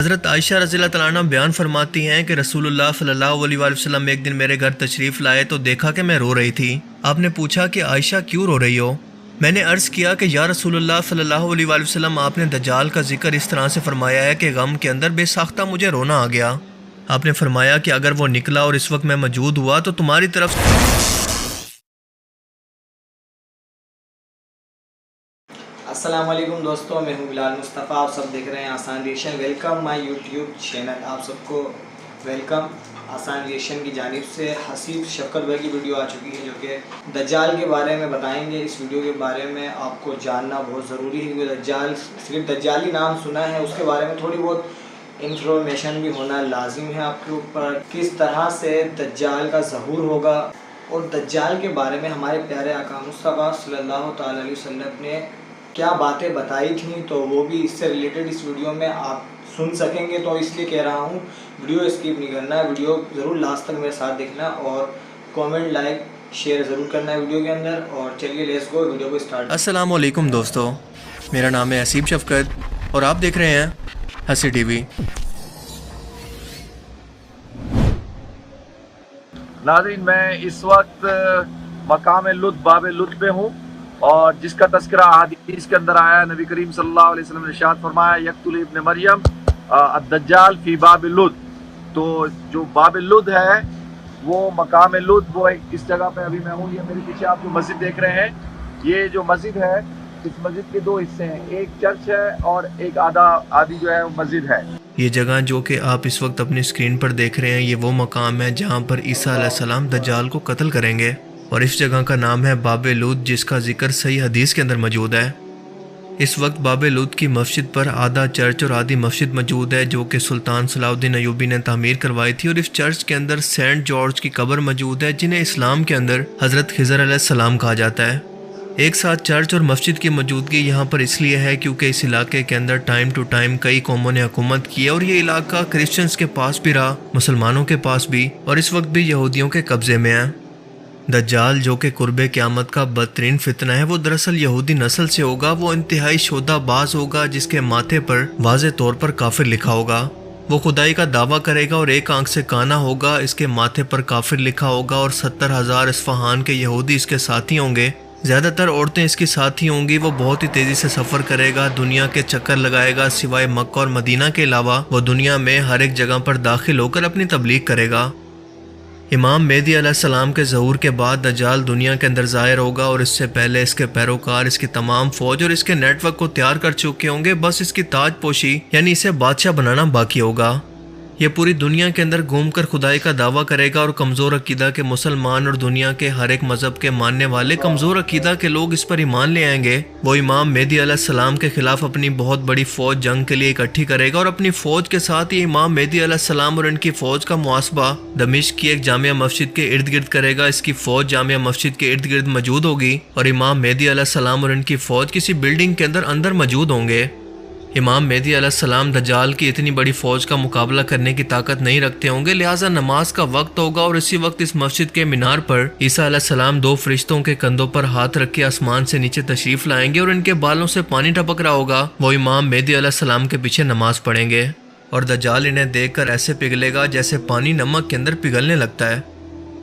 حضرت عائشہ رضی اللہ تعالیٰ عنہ بیان فرماتی ہیں کہ رسول اللہ صلی اللہ علیہ وآلہ وسلم ایک دن میرے گھر تشریف لائے تو دیکھا کہ میں رو رہی تھی۔ آپ نے پوچھا کہ عائشہ کیوں رو رہی ہو؟ میں نے عرض کیا کہ یا رسول اللہ صلی اللہ علیہ وآلہ وسلم، آپ نے دجال کا ذکر اس طرح سے فرمایا ہے کہ غم کے اندر بے ساختہ مجھے رونا آ گیا۔ آپ نے فرمایا کہ اگر وہ نکلا اور اس وقت میں موجود ہوا تو تمہاری طرف السلام علیکم دوستوں، میں ہوں بلال مصطفیٰ، آپ سب دیکھ رہے ہیں آسان ریئیکشن۔ ویلکم مائی یوٹیوب چینل، آپ سب کو ویلکم۔ آسان ریئیکشن کی جانب سے حسیب شفقت بھائی کی ویڈیو آ چکی ہے جو کہ دجال کے بارے میں بتائیں گے۔ اس ویڈیو کے بارے میں آپ کو جاننا بہت ضروری ہے کیونکہ دجال صرف دجالی نام سنا ہے، اس کے بارے میں تھوڑی بہت انفارمیشن بھی ہونا لازم ہے آپ کے اوپر، کس طرح سے دجال کا ظہور ہوگا اور دجال کے بارے میں ہمارے پیارے آقا مصطفیٰ صلی اللہ تعالیٰ علیہ وسلم نے کیا باتیں بتائی تھیں، تو وہ بھی اس سے ریلیٹڈ اس ویڈیو میں آپ سن سکیں گے۔ تو اس لیے کہہ رہا ہوں ویڈیو اسکپ نہیں کرنا ہے، ویڈیو ضرور لاسٹ تک میرے ساتھ دیکھنا اور کامنٹ لائک شیئر ضرور کرنا ہے ویڈیو کے اندر۔ اور چلیے لیٹس گو، ویڈیو کو اسٹارٹ۔ السلام علیکم دوستو، میرا نام ہے حسیب شفقت اور آپ دیکھ رہے ہیں ہنسی ٹی وی۔ ناظرین، میں اس وقت مقام لد باب لد پہ ہوں اور جس کا تذکرہ حدیث کے اندر آیا، نبی کریم صلی اللہ علیہ وسلم نے ارشاد فرمایا یقتل ابن مریم الدجال فی باب لد۔ تو جو باب لد ہے وہ مقام لد، وہ اس جگہ پہ ابھی میں ہوں۔ یہ میرے پیچھے آپ جو مسجد دیکھ رہے ہیں، یہ جو مسجد ہے، اس مسجد کے دو حصے ہیں، ایک چرچ ہے اور ایک آدھی جو ہے وہ مسجد ہے۔ یہ جگہ جو کہ آپ اس وقت اپنی اسکرین پر دیکھ رہے ہیں، یہ وہ مقام ہے جہاں پر عیسیٰ علیہ السلام دجال کو قتل کریں گے، اور اس جگہ کا نام ہے باب لود، جس کا ذکر صحیح حدیث کے اندر موجود ہے۔ اس وقت باب لود کی مسجد پر آدھا چرچ اور آدھی مسجد موجود ہے جو کہ سلطان صلاح الدین ایوبی نے تعمیر کروائی تھی، اور اس چرچ کے اندر سینٹ جارج کی قبر موجود ہے جنہیں اسلام کے اندر حضرت خضر علیہ السلام کہا جاتا ہے۔ ایک ساتھ چرچ اور مسجد کی موجودگی یہاں پر اس لیے ہے کیونکہ اس علاقے کے اندر ٹائم ٹو ٹائم کئی قوموں نے حکومت کی ہے، اور یہ علاقہ کرسچنز کے پاس بھی رہا، مسلمانوں کے پاس بھی، اور اس وقت بھی یہودیوں کے قبضے میں ہے۔ دجال جو کہ قرب قیامت کا بدترین فتنہ ہے، وہ دراصل یہودی نسل سے ہوگا۔ وہ انتہائی شودہ باز ہوگا جس کے ماتھے پر واضح طور پر کافر لکھا ہوگا۔ وہ خدائی کا دعویٰ کرے گا اور ایک آنکھ سے کانا ہوگا، اس کے ماتھے پر کافر لکھا ہوگا، اور 70,000 اصفہان کے یہودی اس کے ساتھی ہوں گے۔ زیادہ تر عورتیں اس کی ساتھی ہوں گی۔ وہ بہت ہی تیزی سے سفر کرے گا، دنیا کے چکر لگائے گا، سوائے مکہ اور مدینہ کے علاوہ وہ دنیا میں ہر ایک جگہ پر داخل ہو کر اپنی تبلیغ کرے گا۔ امام مہدی علیہ السلام کے ظہور کے بعد دجال دنیا کے اندر ظاہر ہوگا، اور اس سے پہلے اس کے پیروکار اس کی تمام فوج اور اس کے نیٹ ورک کو تیار کر چکے ہوں گے، بس اس کی تاج پوشی یعنی اسے بادشاہ بنانا باقی ہوگا۔ یہ پوری دنیا کے اندر گھوم کر خدائی کا دعویٰ کرے گا، اور کمزور عقیدہ کے مسلمان اور دنیا کے ہر ایک مذہب کے ماننے والے کمزور عقیدہ کے لوگ اس پر ایمان لے آئیں گے۔ وہ امام مہدی علیہ السلام کے خلاف اپنی بہت بڑی فوج جنگ کے لیے اکٹھی کرے گا، اور اپنی فوج کے ساتھ یہ امام مہدی علیہ السلام اور ان کی فوج کا محاسبہ دمشق کی ایک جامع مسجد کے ارد گرد کرے گا۔ اس کی فوج جامع مسجد کے ارد گرد موجود ہوگی، اور امام مہدی علیہ السلام اور ان کی فوج کسی بلڈنگ کے اندر موجود ہوں گے۔ امام مہدی علیہ السلام دجال کی اتنی بڑی فوج کا مقابلہ کرنے کی طاقت نہیں رکھتے ہوں گے، لہٰذا نماز کا وقت ہوگا، اور اسی وقت اس مسجد کے مینار پر عیسیٰ علیہ السلام دو فرشتوں کے کندھوں پر ہاتھ رکھ کے آسمان سے نیچے تشریف لائیں گے، اور ان کے بالوں سے پانی ٹپک رہا ہوگا۔ وہ امام مہدی علیہ السلام کے پیچھے نماز پڑھیں گے، اور دجال انہیں دیکھ کر ایسے پگھلے گا جیسے پانی نمک کے اندر پگھلنے لگتا ہے۔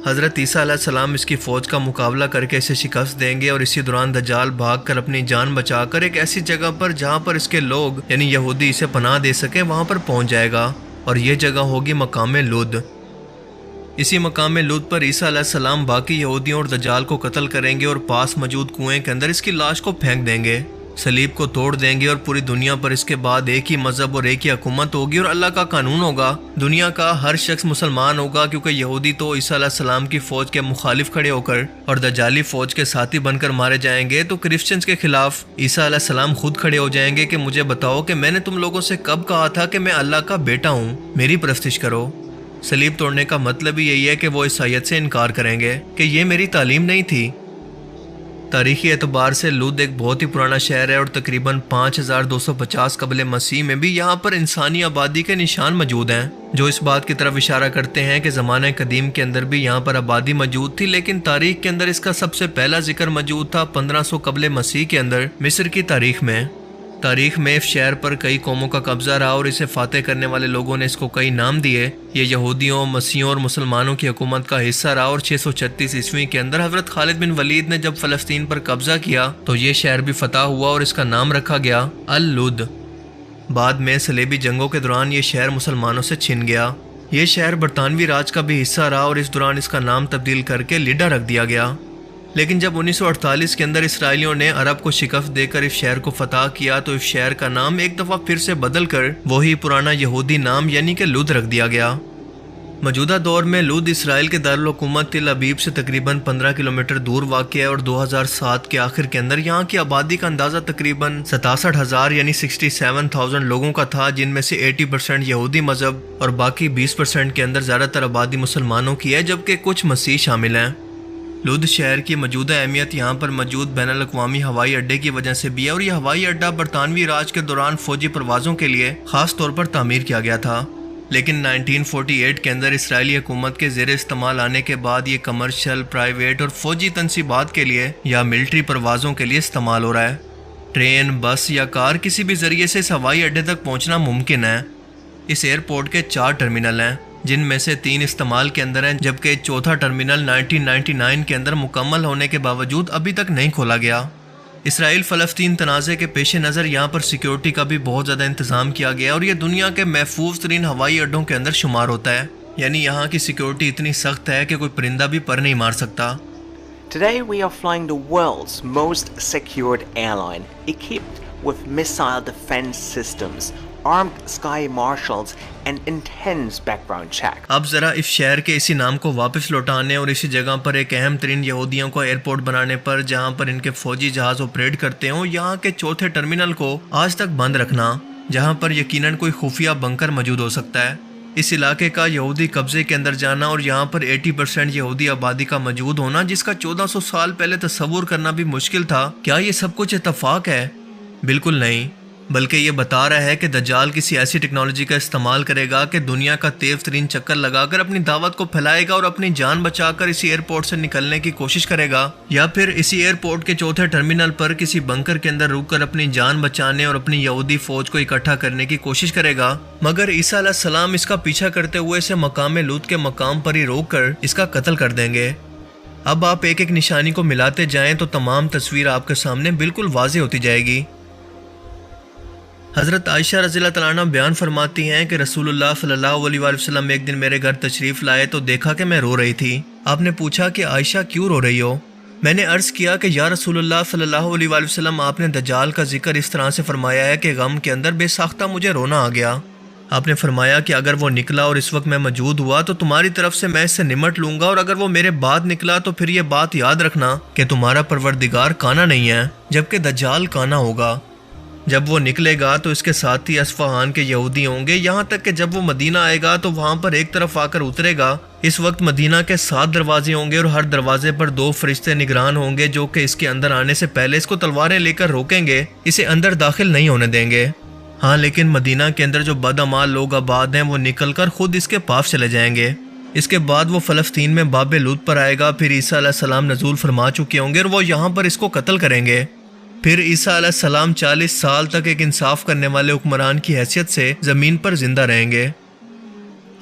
حضرت عیسیٰ علیہ السلام اس کی فوج کا مقابلہ کر کے اسے شکست دیں گے، اور اسی دوران دجال بھاگ کر اپنی جان بچا کر ایک ایسی جگہ پر جہاں پر اس کے لوگ یعنی یہودی اسے پناہ دے سکیں وہاں پر پہنچ جائے گا، اور یہ جگہ ہوگی مقام لد۔ اسی مقام لد پر عیسیٰ علیہ السلام باقی یہودیوں اور دجال کو قتل کریں گے، اور پاس موجود کنویں کے اندر اس کی لاش کو پھینک دیں گے، صلیب کو توڑ دیں گے، اور پوری دنیا پر اس کے بعد ایک ہی مذہب اور ایک ہی حکومت ہوگی، اور اللہ کا قانون ہوگا۔ دنیا کا ہر شخص مسلمان ہوگا، کیونکہ یہودی تو عیسیٰ علیہ السلام کی فوج کے مخالف کھڑے ہو کر اور دجالی فوج کے ساتھی بن کر مارے جائیں گے، تو کرسچنز کے خلاف عیسیٰ علیہ السلام خود کھڑے ہو جائیں گے کہ مجھے بتاؤ کہ میں نے تم لوگوں سے کب کہا تھا کہ میں اللہ کا بیٹا ہوں، میری پرستش کرو۔ صلیب توڑنے کا مطلب ہی یہی ہے کہ وہ اس آیت سے انکار کریں گے کہ یہ میری تعلیم نہیں تھی۔ تاریخی اعتبار سے لود ایک بہت ہی پرانا شہر ہے، اور تقریباً 5250 قبل مسیح میں بھی یہاں پر انسانی آبادی کے نشان موجود ہیں، جو اس بات کی طرف اشارہ کرتے ہیں کہ زمانہ قدیم کے اندر بھی یہاں پر آبادی موجود تھی، لیکن تاریخ کے اندر اس کا سب سے پہلا ذکر موجود تھا 1500 قبل مسیح کے اندر مصر کی تاریخ میں۔ تاریخ میں اس شہر پر کئی قوموں کا قبضہ رہا اور اسے فاتح کرنے والے لوگوں نے اس کو کئی نام دیے۔ یہ یہودیوں، مسیحیوں اور مسلمانوں کی حکومت کا حصہ رہا اور 636 عیسوی کے اندر حضرت خالد بن ولید نے جب فلسطین پر قبضہ کیا تو یہ شہر بھی فتح ہوا اور اس کا نام رکھا گیا اللد۔ بعد میں صلیبی جنگوں کے دوران یہ شہر مسلمانوں سے چھن گیا۔ یہ شہر برطانوی راج کا بھی حصہ رہا اور اس دوران اس کا نام تبدیل کر کے لڈا رکھ دیا گیا۔ لیکن جب 1948 کے اندر اسرائیلیوں نے عرب کو شکست دے کر اس شہر کو فتح کیا تو اس شہر کا نام ایک دفعہ پھر سے بدل کر وہی پرانا یہودی نام یعنی کہ لد رکھ دیا گیا۔ موجودہ دور میں لد اسرائیل کے دارالحکومت تل ابیب سے تقریباً 15 کلومیٹر دور واقع ہے اور 2007 کے آخر کے اندر یہاں کی آبادی کا اندازہ تقریباً 67,000 یعنی 67,000 لوگوں کا تھا، جن میں سے 80% یہودی مذہب اور باقی 20% کے اندر زیادہ تر آبادی مسلمانوں کی ہے، جبکہ کچھ مسیح شامل ہیں۔ لد شہر کی موجودہ اہمیت یہاں پر موجود بین الاقوامی ہوائی اڈے کی وجہ سے بھی ہے اور یہ ہوائی اڈہ برطانوی راج کے دوران فوجی پروازوں کے لیے خاص طور پر تعمیر کیا گیا تھا، لیکن 1948 کے اندر اسرائیلی حکومت کے زیر استعمال آنے کے بعد یہ کمرشل، پرائیویٹ اور فوجی تنصیبات کے لیے یا ملٹری پروازوں کے لیے استعمال ہو رہا ہے۔ ٹرین، بس یا کار کسی بھی ذریعے سے اس ہوائی اڈے تک پہنچنا ممکن ہے۔ اس ایئرپورٹ کے 4 ٹرمینل ہیں، جن میں سے 3 استعمال کے اندر ہیں، جبکہ چوتھا ٹرمینل 1999 کے اندر مکمل ہونے کے باوجود ابھی تک نہیں کھولا گیا۔ اسرائیل فلسطین تنازع کے پیش نظر یہاں پر سیکیورٹی کا بھی بہت زیادہ انتظام کیا گیا اور یہ دنیا کے محفوظ ترین ہوائی اڈوں کے اندر شمار ہوتا ہے، یعنی یہاں کی سیکیورٹی اتنی سخت ہے کہ کوئی پرندہ بھی پر نہیں مار سکتا۔ Today we are flying the world's most secured airline, equipped with missile defense systems, armed sky marshals and intense background check. اب ذرا اس شہر کے اسی نام کو واپس لوٹانے اور اسی جگہ پر ایک اہم ترین یہودیوں کو ایئرپورٹ بنانے پر جہاں پر ان کے فوجی جہاز آپریٹ کرتے ہوں، یہاں کے چوتھے ٹرمینل کو آج تک بند رکھنا، جہاں پر یقیناً کوئی خفیہ بنکر موجود ہو سکتا ہے۔ اس علاقے کا یہودی قبضے کے اندر جانا اور یہاں پر 80% یہودی آبادی کا موجود ہونا، جس کا 1400 سال پہلے تصور کرنا بھی مشکل تھا، کیا یہ سب کچھ اتفاق ہے؟ بالکل نہیں، بلکہ یہ بتا رہا ہے کہ دجال کسی ایسی ٹیکنالوجی کا استعمال کرے گا کہ دنیا کا تیز ترین چکر لگا کر اپنی دعوت کو پھیلائے گا اور اپنی جان بچا کر اسی ایئرپورٹ سے نکلنے کی کوشش کرے گا، یا پھر اسی ایئرپورٹ کے چوتھے ٹرمینل پر کسی بنکر کے اندر رک کر اپنی جان بچانے اور اپنی یہودی فوج کو اکٹھا کرنے کی کوشش کرے گا۔ مگر عیسیٰ علیہ السلام اس کا پیچھا کرتے ہوئے اسے مقام لوط کے مقام پر ہی روک کر اس کا قتل کر دیں گے۔ اب آپ ایک ایک نشانی کو ملاتے جائیں تو تمام تصویر آپ کے سامنے بالکل واضح ہوتی جائے گی۔ حضرت عائشہ رضی اللہ تعالیٰ عنہ بیان فرماتی ہیں کہ رسول اللہ صلی اللہ علیہ وآلہ وسلم ایک دن میرے گھر تشریف لائے تو دیکھا کہ میں رو رہی تھی۔ آپ نے پوچھا کہ عائشہ کیوں رو رہی ہو؟ میں نے عرض کیا کہ یا رسول اللہ صلی اللہ علیہ وآلہ وسلم، آپ نے دجال کا ذکر اس طرح سے فرمایا ہے کہ غم کے اندر بے ساختہ مجھے رونا آ گیا۔ آپ نے فرمایا کہ اگر وہ نکلا اور اس وقت میں موجود ہوا تو تمہاری طرف سے میں اس سے نمٹ لوں گا، اور اگر وہ میرے بعد نکلا تو پھر یہ بات یاد رکھنا کہ تمہارا پروردگار کانا نہیں ہے، جبکہ دجال کانا ہوگا۔ جب وہ نکلے گا تو اس کے ساتھی اصفہان کے یہودی ہوں گے، یہاں تک کہ جب وہ مدینہ آئے گا تو وہاں پر ایک طرف آ کر اترے گا۔ اس وقت مدینہ کے 7 دروازے ہوں گے اور ہر دروازے پر 2 فرشتے نگران ہوں گے جو کہ اس کے اندر آنے سے پہلے اس کو تلواریں لے کر روکیں گے، اسے اندر داخل نہیں ہونے دیں گے۔ ہاں، لیکن مدینہ کے اندر جو بدعمال لوگ آباد ہیں وہ نکل کر خود اس کے پاس چلے جائیں گے۔ اس کے بعد وہ فلسطین میں باب لوط پر آئے گا، پھر عیسیٰ علیہ السلام نزول فرما چکے ہوں گے اور وہ یہاں پر اس کو قتل کریں گے۔ پھر عیسیٰ علیہ السلام 40 سال تک ایک انصاف کرنے والے حکمران کی حیثیت سے زمین پر زندہ رہیں گے۔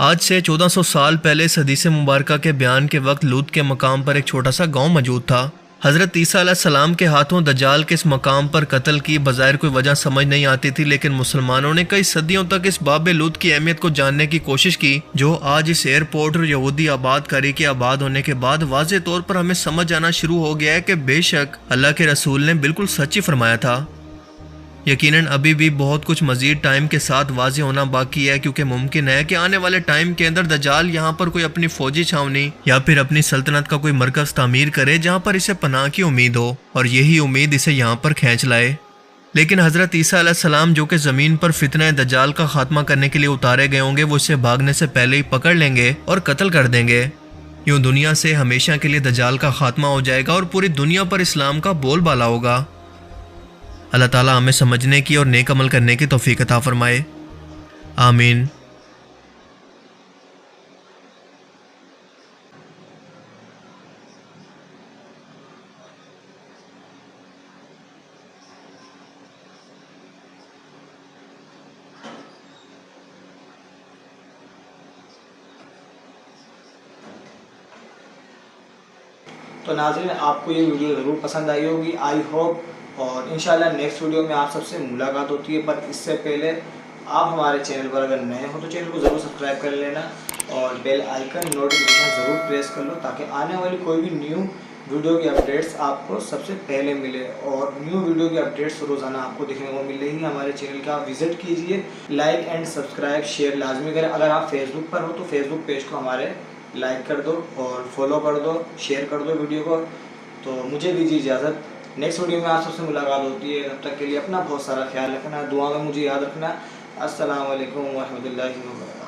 آج سے 1400 سال پہلے اس حدیث مبارکہ کے بیان کے وقت لوط کے مقام پر ایک چھوٹا سا گاؤں موجود تھا۔ حضرت عیسیٰ علیہ السلام کے ہاتھوں دجال کے اس مقام پر قتل کی بظاہر کوئی وجہ سمجھ نہیں آتی تھی، لیکن مسلمانوں نے کئی صدیوں تک اس باب لوط کی اہمیت کو جاننے کی کوشش کی، جو آج اس ایئرپورٹ اور یہودی آباد کاری کے آباد ہونے کے بعد واضح طور پر ہمیں سمجھ آنا شروع ہو گیا ہے کہ بے شک اللہ کے رسول نے بالکل سچ ہی فرمایا تھا۔ یقیناً ابھی بھی بہت کچھ مزید ٹائم کے ساتھ واضح ہونا باقی ہے، کیونکہ ممکن ہے کہ آنے والے ٹائم کے اندر دجال یہاں پر کوئی اپنی فوجی چھاونی یا پھر اپنی سلطنت کا کوئی مرکز تعمیر کرے جہاں پر اسے پناہ کی امید ہو، اور یہی امید اسے یہاں پر کھینچ لائے۔ لیکن حضرت عیسیٰ علیہ السلام جو کہ زمین پر فتنہ دجال کا خاتمہ کرنے کے لیے اتارے گئے ہوں گے، وہ اسے بھاگنے سے پہلے ہی پکڑ لیں گے اور قتل کر دیں گے۔ یوں دنیا سے ہمیشہ کے لیے دجال کا خاتمہ ہو جائے گا اور پوری دنیا پر اسلام کا بول بالا ہوگا۔ اللہ تعالیٰ ہمیں سمجھنے کی اور نیک عمل کرنے کی توفیق عطا فرمائے، آمین۔ تو ناظرین آپ کو یہ ویڈیو ضرور پسند آئی ہوگی آئی ہوپ، اور انشاءاللہ نیکسٹ ویڈیو میں آپ سب سے ملاقات ہوتی ہے، پر اس سے پہلے آپ ہمارے چینل پر اگر نئے ہو تو چینل کو ضرور سبسکرائب کر لینا اور بیل آئیکن نوٹیفیکیشن ضرور پریس کر لو تاکہ آنے والی کوئی بھی نیو ویڈیو کی اپڈیٹس آپ کو سب سے پہلے ملے، اور نیو ویڈیو کی اپڈیٹس روزانہ آپ کو دیکھنے کو مل رہی ہے۔ ہمارے چینل کا وزٹ کیجئے، لائک اینڈ سبسکرائب شیئر لازمی کریں۔ اگر آپ فیس بک پر ہو تو فیس بک پیج کو ہمارے لائک کر دو اور فالو کر دو، شیئر کر دو ویڈیو کو۔ تو مجھے دیجیے اجازت، نیکسٹ ویڈیو میں آپ سب سے ملاقات ہوتی ہے، تب تک کے لیے اپنا بہت سارا خیال رکھنا، دعا میں مجھے یاد رکھنا۔ السلام علیکم ورحمۃ اللہ وبرکاتہ۔